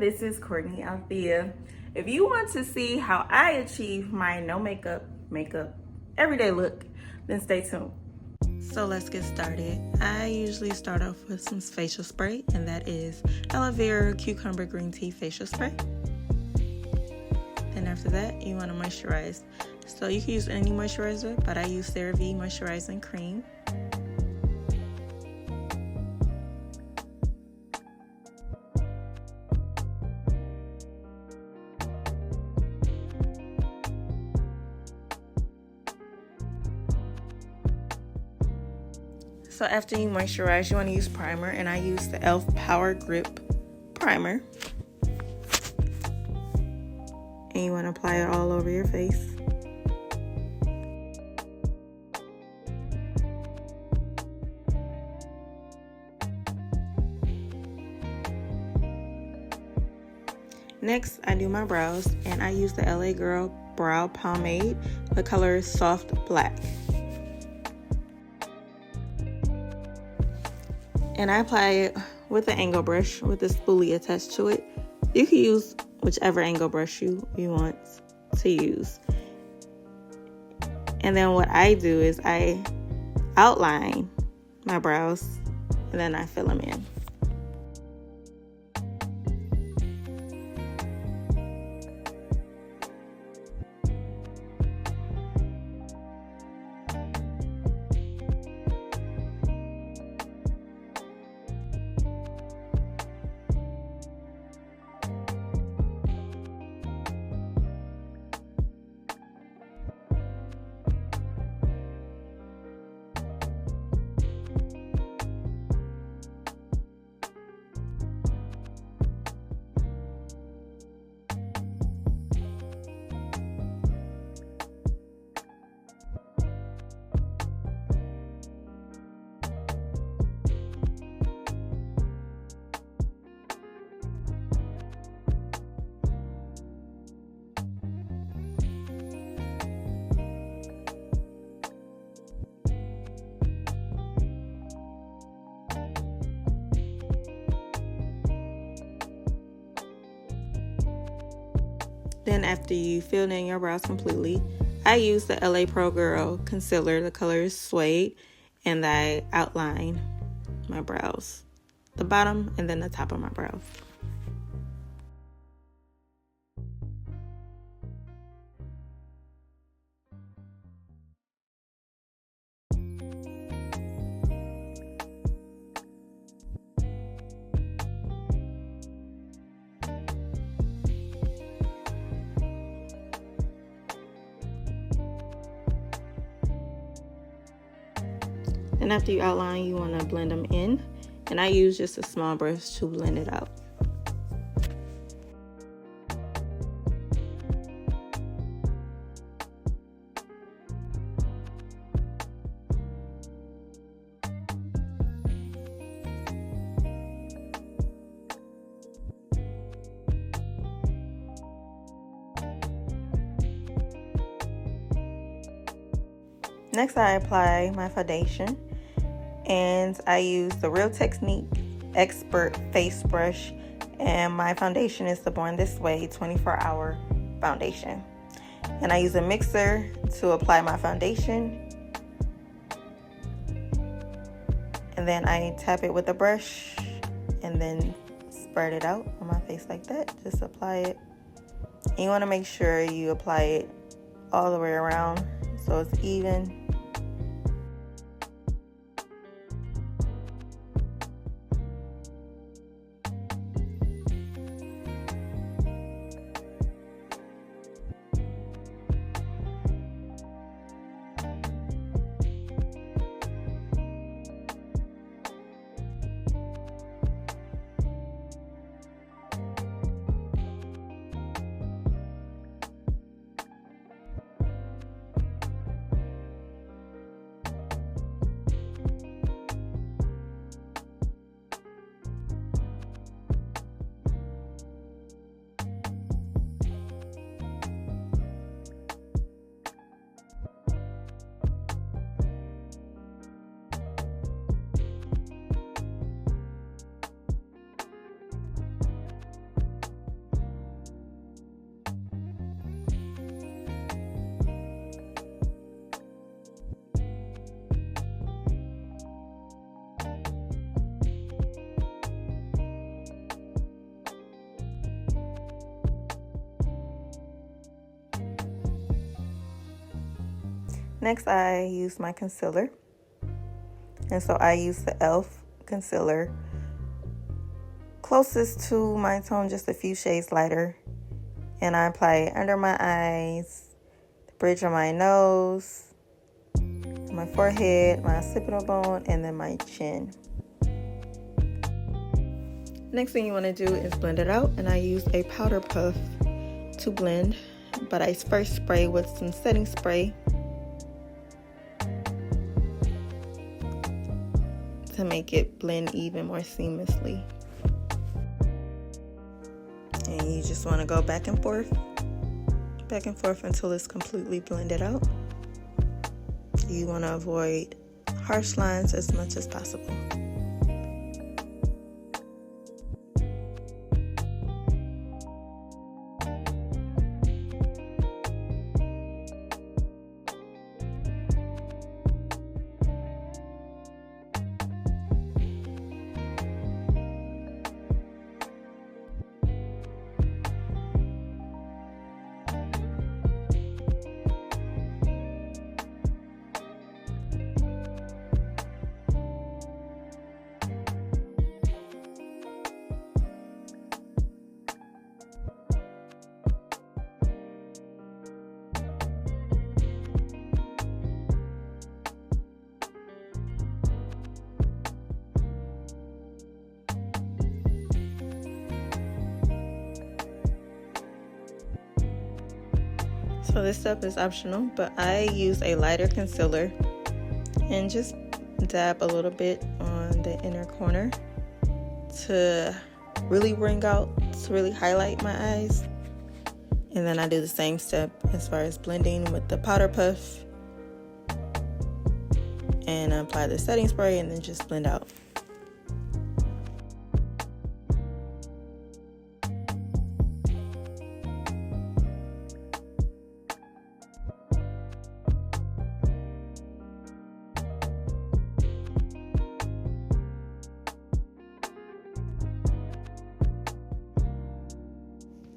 this is Courtney Althea. If you want to see how I achieve my no makeup, everyday look, then stay tuned. So let's get started. I usually start off with some facial spray, and that is aloe vera cucumber green tea facial spray. Then after that, you want to moisturize. So you can use any moisturizer, but I use CeraVe moisturizing cream. So after you moisturize, you want to use primer, and I use the e.l.f. Power Grip Primer. And you want to apply it all over your face. Next, I do my brows, and I use the LA Girl Brow Pomade. The color is Soft Black. And I apply it with an angle brush with a spoolie attached to it. You can use whichever angle brush you want to use. And then what I do is I outline my brows and then I fill them in. Then after you fill in your brows completely, I use the LA Pro Girl concealer. The color is Suede, and I outline my brows, the bottom and then the top of my brows. And after you outline, you want to blend them in. And I use just a small brush to blend it out. Next, I apply my foundation, and I use the Real Technique Expert Face Brush, and my foundation is the Born This Way 24-hour foundation. And I use a mixer to apply my foundation, and then I tap it with a brush and then spread it out on my face like that. Just apply it. And you want to make sure you apply it all the way around so it's even. Next, I use my concealer. And so I use the e.l.f. concealer, closest to my tone, just a few shades lighter. And I apply it under my eyes, the bridge of my nose, my forehead, my occipital bone, and then my chin. Next thing you want to do is blend it out, and I use a powder puff to blend, but I first spray with some setting spray to make it blend even more seamlessly. And you just want to go back and forth until it's completely blended out. You want to avoid harsh lines as much as possible. So this step is optional, but I use a lighter concealer and just dab a little bit on the inner corner to really highlight my eyes. And then I do the same step as far as blending with the powder puff, and I apply the setting spray and then just blend out.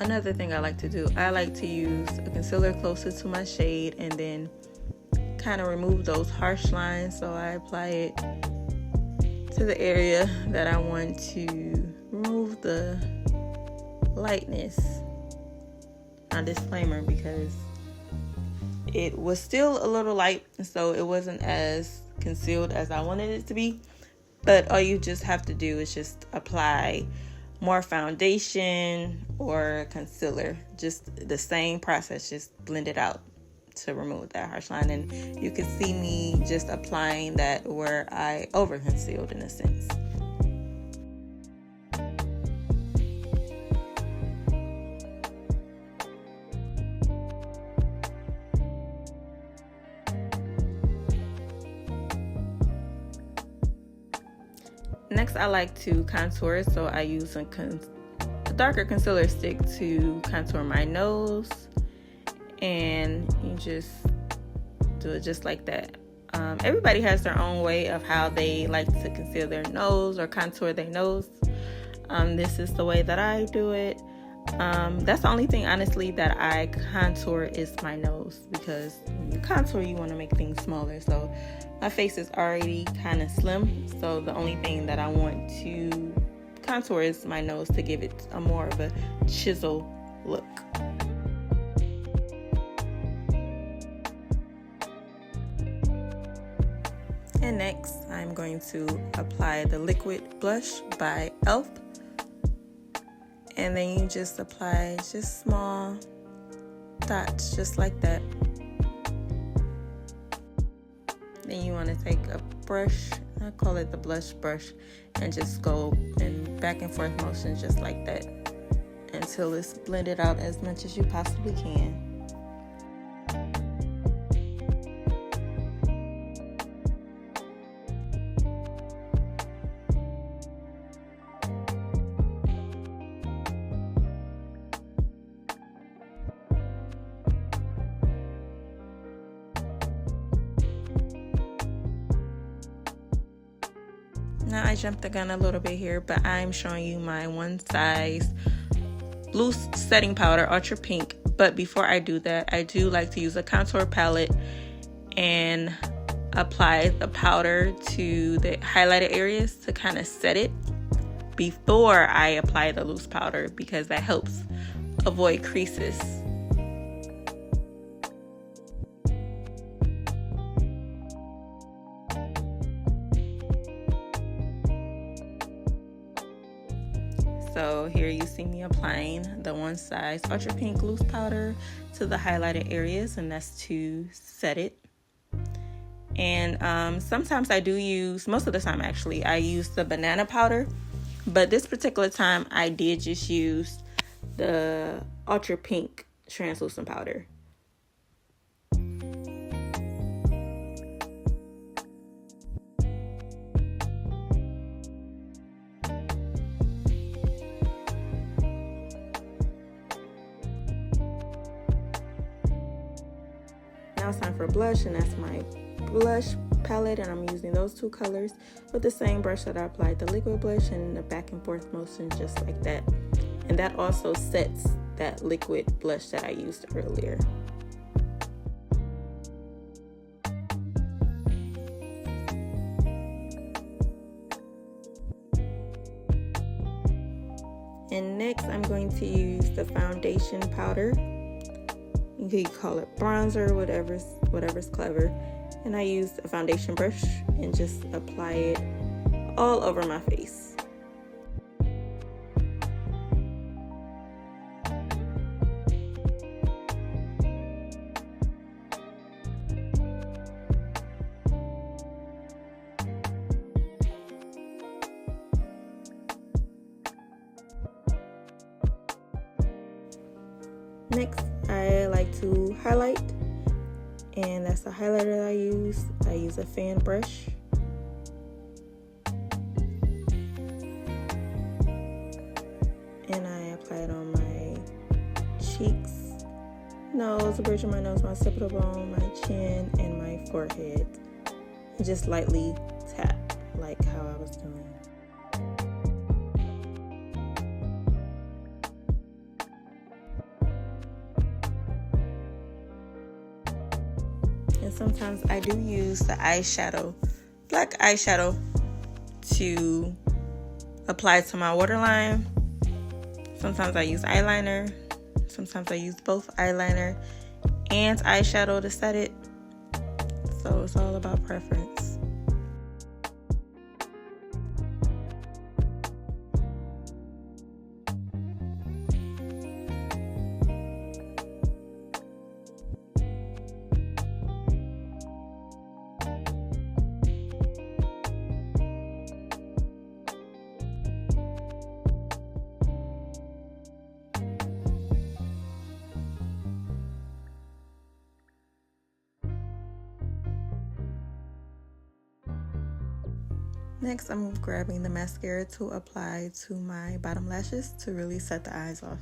Another thing I like to do, I like to use a concealer closer to my shade and then kind of remove those harsh lines. So I apply it to the area that I want to remove the lightness. A disclaimer, because it was still a little light, so it wasn't as concealed as I wanted it to be. But all you just have to do is just apply more foundation or concealer, just the same process, just blend it out to remove that harsh line. And you can see me just applying that where I over concealed in a sense. Next, I like to contour, so I use a darker concealer stick to contour my nose, and you just do it just like that. Everybody has their own way of how they like to conceal their nose or contour their nose. This is the way that I do it. That's the only thing, honestly, that I contour is my nose, because when you contour, you want to make things smaller. So my face is already kind of slim, so the only thing that I want to contour is my nose to give it a more of a chisel look. And next, I'm going to apply the liquid blush by e.l.f. And then you just apply just small dots, just like that. Then you want to take a brush, I call it the blush brush, and just go in back and forth motions just like that until it's blended out as much as you possibly can. Now I jumped the gun a little bit here, but I'm showing you my one size loose setting powder, Ultra Pink. But before I do that, I do like to use a contour palette and apply the powder to the highlighted areas to kind of set it before I apply the loose powder, because that helps avoid creases. So here you see me applying the One Size Ultra Pink loose powder to the highlighted areas, and that's to set it. And sometimes I do use, most of the time actually, I use the banana powder. But this particular time, I did just use the Ultra Pink translucent powder. Now it's time for blush, and that's my blush palette, and I'm using those two colors with the same brush that I applied the liquid blush, and the back and forth motion just like that. And that also sets that liquid blush that I used earlier. And next I'm going to use the foundation powder. You could call it bronzer, whatever's clever. And I used a foundation brush and just apply it all over my face. Next, I like to highlight, and that's the highlighter that I use. I use a fan brush. And I apply it on my cheeks, nose, the bridge of my nose, my occipital bone, my chin, and my forehead. And just lightly tap, like how I was doing. And sometimes I do use the eyeshadow, black eyeshadow, to apply to my waterline. Sometimes I use eyeliner. Sometimes I use both eyeliner and eyeshadow to set it. So it's all about preference. Next, I'm grabbing the mascara to apply to my bottom lashes to really set the eyes off.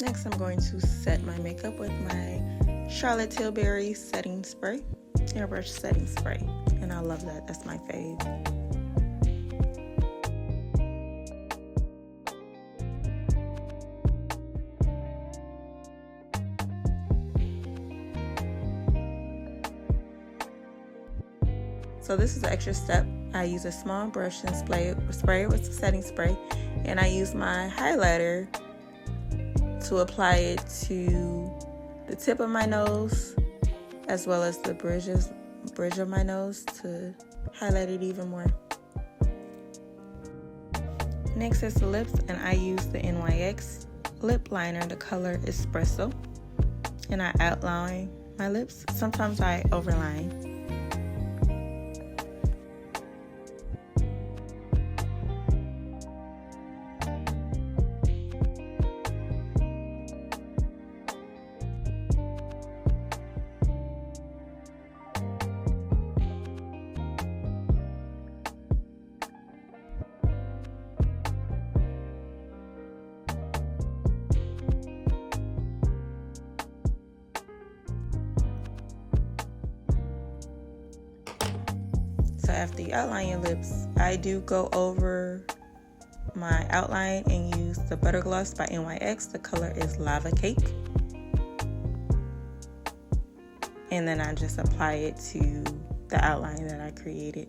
Next, I'm going to set my makeup with my Charlotte Tilbury setting spray, airbrush setting spray, and I love that. That's my fave. So this is an extra step. I use a small brush and spray it with the setting spray, and I use my highlighter to apply it to the tip of my nose as well as the bridge of my nose to highlight it even more. Next is the lips, and I use the NYX lip liner, the color Espresso, and I outline my lips. Sometimes I overline. after you outline your lips, I do go over my outline and use the Butter Gloss by NYX. The color is Lava Cake. And then I just apply it to the outline that I created.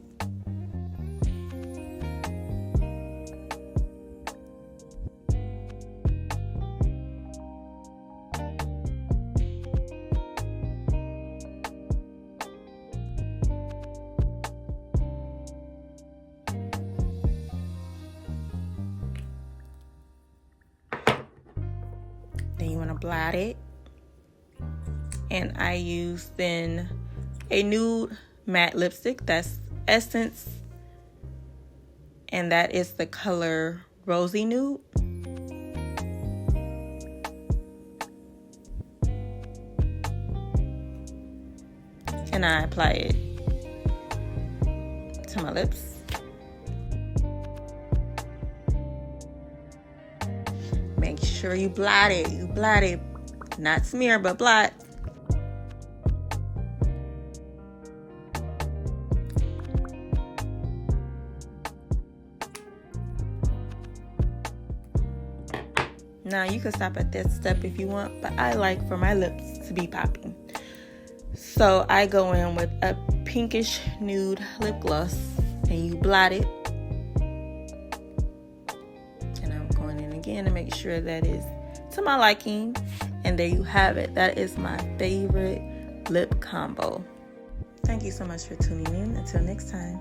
Then you want to blot it. And I use then a nude matte lipstick, that's Essence, and that is the color Rosy Nude. And I apply it to my lips. Make sure you blot it, not smear, but blot. Now you can stop at this step if you want, but I like for my lips to be popping. So I go in with a pinkish nude lip gloss and you blot it. And I'm going in again to make sure that is to my liking. And there you have it. That is my favorite lip combo. Thank you so much for tuning in. Until next time.